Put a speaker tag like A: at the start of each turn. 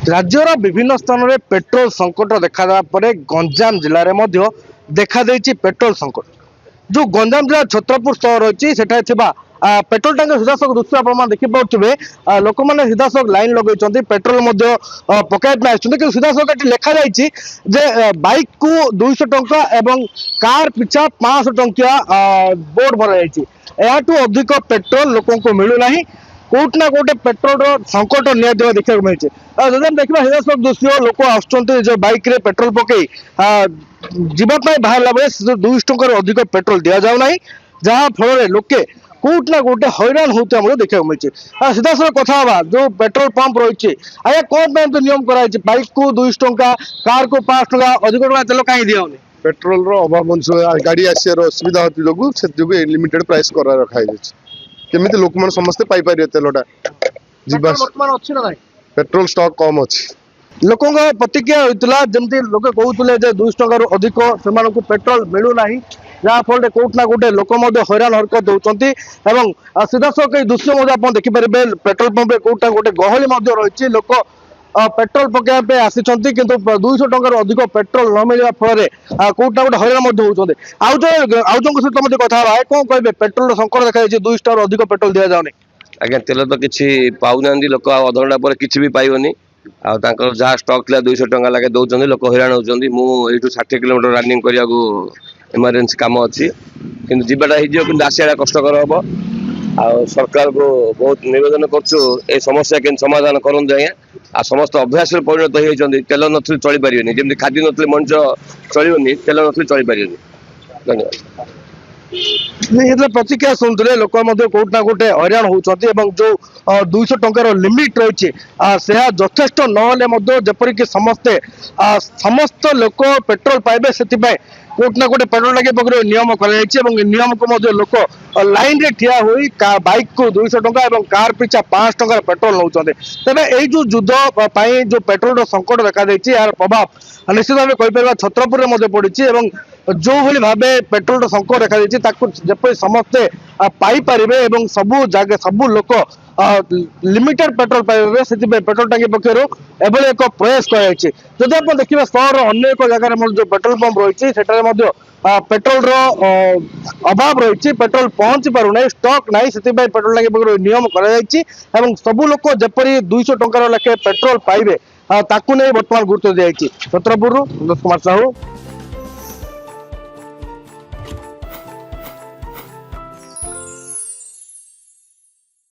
A: राज्यर विभिन्न स्थान में पेट्रोल संकट देखा पर गंजाम जिले में देखा पेट्रोल संकट। जो गंजाम जिला छत्रपुर सहर रही पेट्रोल टैंकर सीधासख दृश्य आप देखिपे लोक मैंने सीधासख लाइन लगे पेट्रोल पकाइवा कि सीधासख लिखा जे बाइक को 200 टंका एवं कार पिछा 500 टंकिया बोर्ड भर अधिक पेट्रोल लोक मिलूना कोट ना कोटे पेट्रोल संकट निया देखा मिलছে जब हम देखा सीधासख दृश्य लोक आसुँच बाइक रे पेट्रोल पकई जीवाई बाहर बेले 200 टंकार अधिक पेट्रोल दि जाऊना जहाँ फल लोके कोट ना कोटे हैरान होता देखा मिलছে सीधासख कथा जो पेट्रोल पंप रही आया कौन तो नियम कराई बाइक को 200 टंका कार को 5 टंका अधिक टंका तेल कहीं दिखाऊनी
B: पेट्रोल अभाव गाड़ी आसार असुविधा जो लिमिटेड प्राइस कर रखा केमी लोक मैंने समस्ते पाइपर तेलटा पेट्रोल स्टॉक कम अच्छी
A: लोक प्रतिक्रिया होता जमी लोग कहते 200 टंकार अधिक से पेट्रोल मिलूना जहाँफल कोट ना कोटे लोक हैरान हरकत होती सीधासख दृश्य आप देखिपारे पेट्रोल पंप कोटा गोटे गहली रही लोक पेट्रोल पकड़ आसी किंतु 200 टंकार अधिक पेट्रोल न मिलवा फल कोट ना गोटे हैरान होती आउ सहित कथा कौन कहे पेट्रोल संकट देखा 200 टंकार अधिक पेट्रोल दि जाऊनी
C: आज्ञा तेल तो किसी पाऊना लोक अधघंटा पर किसी भी पाइबनी जहाँ स्टॉक था 200 टंका लगे दौरान लोक हैरान होती मुझे 60 किलोमीटर रनिंग करने को इमरजेंसी काम अच्छी कि जीवाटा हो आसाटा कष्टर हम आ सरकार को बहुत निवेदन कर समस्या के समाधान करूँ आज्ञा आ समस्त अभ्यास परिणत होती तेल नी चली पारे जमी खाद्य नी मनुष्य चलनी तेल नी चली पारे धन्यवाद।
A: नहीं प्रतिक्रिया शुणुते लोक कोट ना कोटे हैरान होती जो 200 टंकार लिमिट रही है यथेष्ट नपरिक समस्ते समस्त लोक पेट्रोल पाइबे से कोट ना कोटे पेट्रोल टांकी पकड़ नियम कर नियम को लोक लाइन रे ठिया हुई बाइक को 200 टंका और कार पिछा 5 टंकार पेट्रोल नौ तेरे यही जो युद्ध जो पेट्रोल संकट देखा यार प्रभाव निश्चित भाव कहीपर छत्रपुर में पड़ी जो भाव पेट्रोल संकट देखा जपरी समस्ते पाइपर सबू जगह सबू लोक लिमिटेड पेट्रोल पाइबे से पेट्रोल टांकी पक्षर एभली एक प्रयास कर देखिए सहर अन्य एक जगह जो पेट्रोल पंप रही पेट्रोल अभाव रही पेट्रोल पहुंची पारना स्टॉक ना से पेट्रोल टांकी पक्षर नियम कर सबू लोक जपरी 200 टंकार लेखे पेट्रोल पाइबे ताकू नहीं बर्तमान गुरुत्व दी छत्रपुर कुमार साहू।